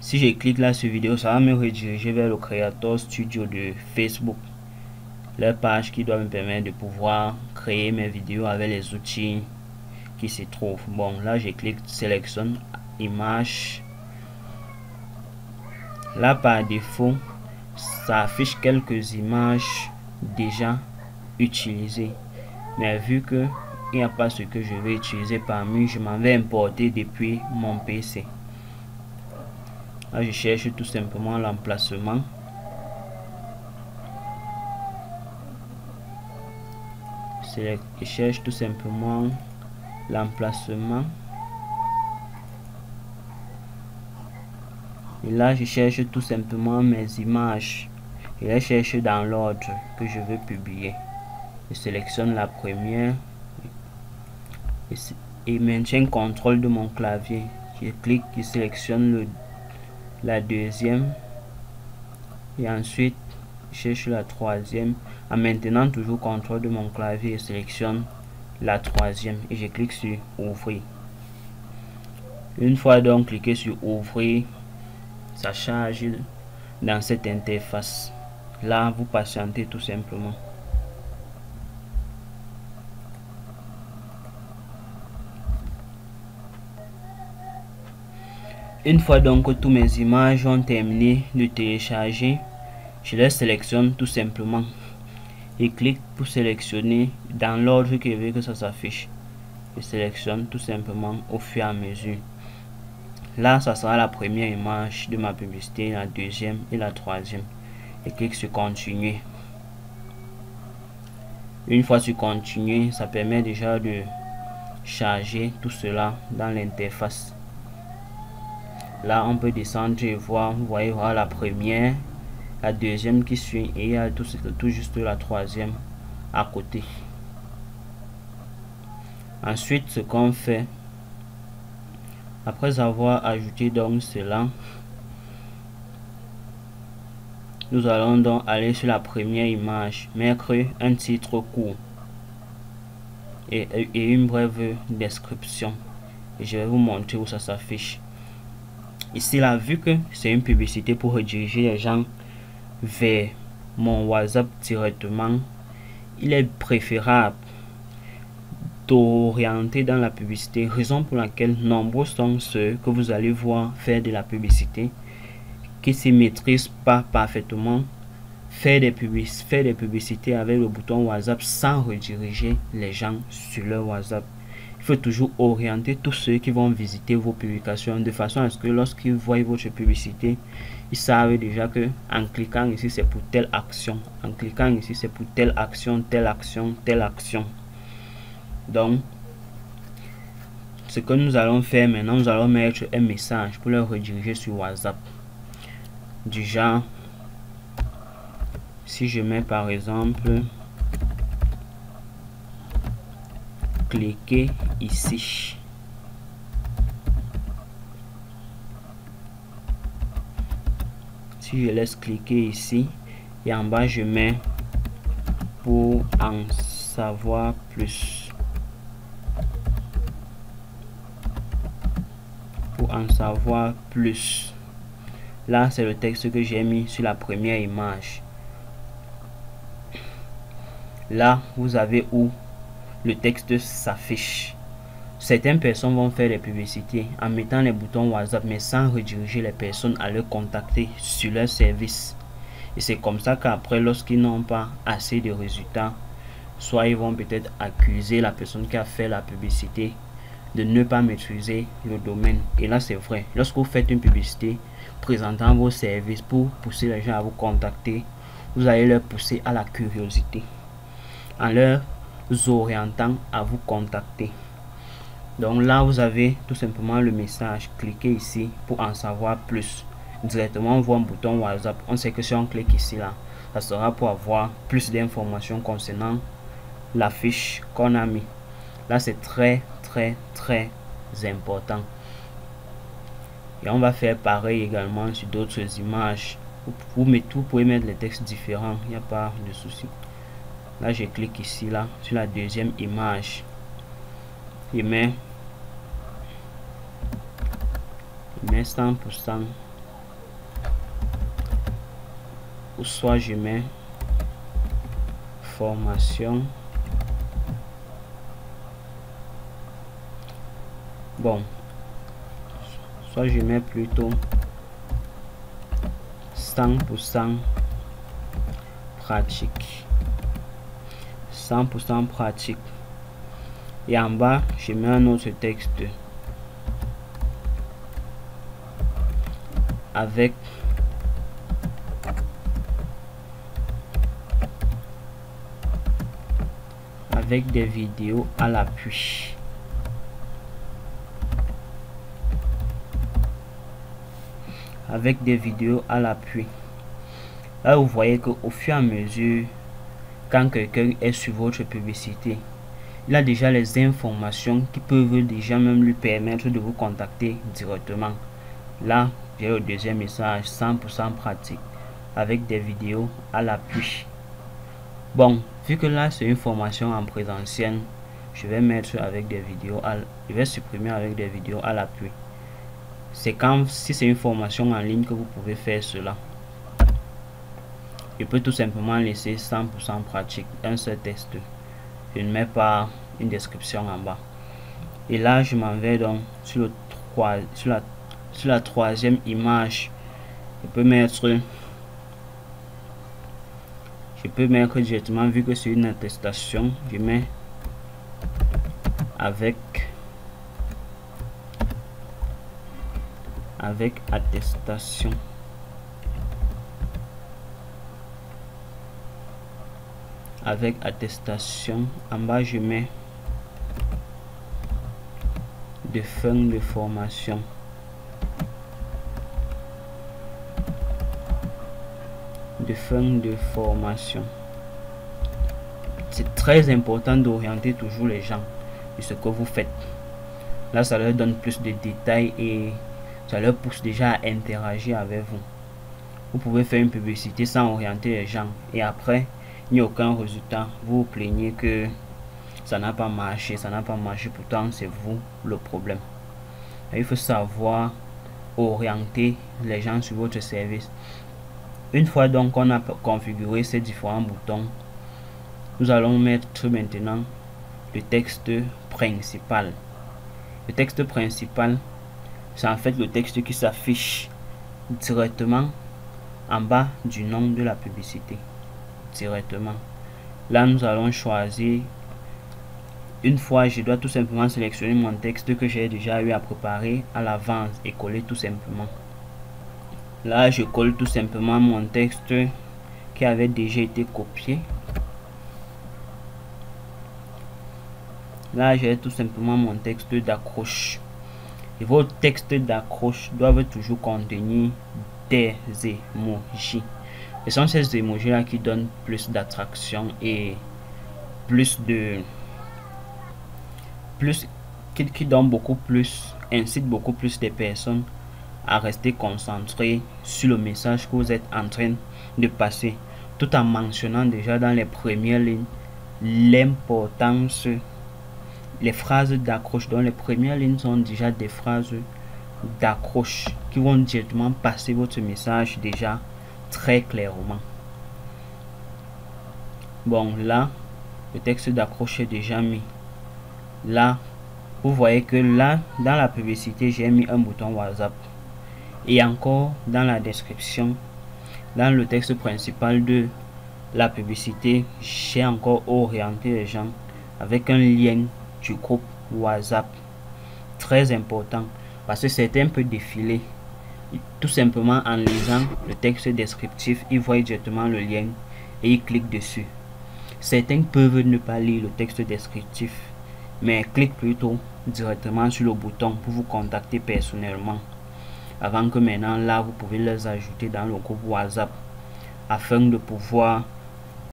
Si je clique là sur vidéo, ça va me rediriger vers le Creator Studio de Facebook, leur page qui doit me permettre de pouvoir créer mes vidéos avec les outils qui s'y trouvent. Bon, là je clique sélectionne image. Là par défaut ça affiche quelques images déjà utilisées, mais vu que il n'y a pas ce que je vais utiliser parmi, je m'en vais importer depuis mon PC. Là je cherche tout simplement l'emplacement. Je cherche tout simplement l'emplacement. Et là je cherche tout simplement mes images. Je les cherche dans l'ordre que je veux publier. Je sélectionne la première et maintiens contrôle de mon clavier. Je clique, je sélectionne la deuxième et ensuite je cherche la troisième. En maintenant toujours contrôle de mon clavier, je sélectionne la troisième et je clique sur ouvrir. Une fois donc cliqué sur ouvrir, ça charge dans cette interface. Là vous patientez tout simplement. Une fois donc que tous mes images ont terminé de télécharger, je les sélectionne tout simplement et clique pour sélectionner dans l'ordre que je veux que ça s'affiche. Je sélectionne tout simplement au fur et à mesure. Là ça sera la première image de ma publicité, la deuxième et la troisième, et clique sur continuer. Une fois sur continuer, ça permet déjà de charger tout cela dans l'interface. Là on peut descendre et voir, vous voyez, voilà la première, la deuxième qui suit et il y a tout juste la troisième à côté. Ensuite ce qu'on fait, après avoir ajouté donc cela, nous allons donc aller sur la première image, mettre un titre court et une brève description, et je vais vous montrer où ça s'affiche. Ici là, vu que c'est une publicité pour rediriger les gens vers mon WhatsApp directement, il est préférable d'orienter dans la publicité, raison pour laquelle nombreux sont ceux que vous allez voir faire de la publicité qui ne se maîtrisent pas parfaitement faire des publicités avec le bouton WhatsApp sans rediriger les gens sur leur WhatsApp. Il faut toujours orienter tous ceux qui vont visiter vos publications de façon à ce que lorsqu'ils voient votre publicité, ils savent déjà que en cliquant ici c'est pour telle action, en cliquant ici c'est pour telle action, telle action, telle action. Donc ce que nous allons faire maintenant, nous allons mettre un message pour leur rediriger sur WhatsApp du genre, si je mets par exemple cliquez ici, si je laisse cliquer ici et en bas je mets pour en savoir plus, pour en savoir plus. Là c'est le texte que j'ai mis sur la première image. Là vous avez où le texte s'affiche. Certaines personnes vont faire des publicités en mettant les boutons WhatsApp mais sans rediriger les personnes à leur contacter sur leur service. Et c'est comme ça qu'après, lorsqu'ils n'ont pas assez de résultats, soit ils vont peut-être accuser la personne qui a fait la publicité de ne pas maîtriser le domaine. Et là c'est vrai, lorsque vous faites une publicité présentant vos services pour pousser les gens à vous contacter, vous allez leur pousser à la curiosité en leur orientant à vous contacter. Donc là vous avez tout simplement le message, cliquez ici pour en savoir plus. Directement on voit un bouton WhatsApp, on sait que si on clique ici là, ça sera pour avoir plus d'informations concernant la fiche qu'on a mis. Là c'est très important. Et on va faire pareil également sur d'autres images. Vous pouvez mettre les textes différents, il n'y a pas de souci. Là je clique ici là sur la deuxième image, je mets 100% ou soit je mets formation. Bon, soit je mets plutôt 100% pratique. 100% pratique. Et en bas, je mets un autre texte avec des vidéos à l'appui. Avec des vidéos à l'appui. Là, vous voyez que au fur et à mesure, quand quelqu'un est sur votre publicité, il a déjà les informations qui peuvent déjà même lui permettre de vous contacter directement. Là, j'ai le deuxième message, 100% pratique, avec des vidéos à l'appui. Bon, vu que là c'est une formation en présentiel, je vais mettre avec des vidéos je vais supprimer avec des vidéos à l'appui. C'est quand si c'est une formation en ligne que vous pouvez faire cela. Je peux tout simplement laisser 100% pratique, un seul texte. Je ne mets pas une description en bas. Et là je m'en vais donc sur la troisième image. Je peux mettre directement, vu que c'est une attestation, je mets avec attestation. Avec attestation. En bas je mets de fin de formation. De fin de formation. C'est très important d'orienter toujours les gens de ce que vous faites. Là ça leur donne plus de détails et ça leur pousse déjà à interagir avec vous. Vous pouvez faire une publicité sans orienter les gens et après il n'y a aucun résultat. Vous vous plaignez que ça n'a pas marché, pourtant c'est vous le problème. Et il faut savoir orienter les gens sur votre service. Une fois donc qu'on a configuré ces différents boutons, nous allons mettre maintenant le texte principal. Le texte principal, c'est en fait le texte qui s'affiche directement en bas du nom de la publicité. Directement. Là, nous allons choisir. Une fois, je dois tout simplement sélectionner mon texte que j'ai déjà eu à préparer à l'avance et coller tout simplement. Là, je colle tout simplement mon texte qui avait déjà été copié. Là, j'ai tout simplement mon texte d'accroche. Et vos textes d'accroche doivent toujours contenir des emojis. Ce sont ces emojis là qui donnent plus d'attraction et qui donnent beaucoup plus, incitent beaucoup plus de personnes à rester concentrées sur le message que vous êtes en train de passer, tout en mentionnant déjà dans les premières lignes l'importance, les phrases d'accroche. Dans les premières lignes sont déjà des phrases d'accroche qui vont directement passer votre message déjà très clairement. Bon, là le texte d'accroche est déjà mis. Là vous voyez que là dans la publicité j'ai mis un bouton WhatsApp et encore dans la description, dans le texte principal de la publicité, j'ai encore orienté les gens avec un lien du groupe WhatsApp. Très important parce que certains peuvent défiler tout simplement en lisant le texte descriptif, ils voient directement le lien et ils cliquent dessus. Certains peuvent ne pas lire le texte descriptif mais cliquent plutôt directement sur le bouton pour vous contacter personnellement, avant que maintenant là vous pouvez les ajouter dans le groupe WhatsApp afin de pouvoir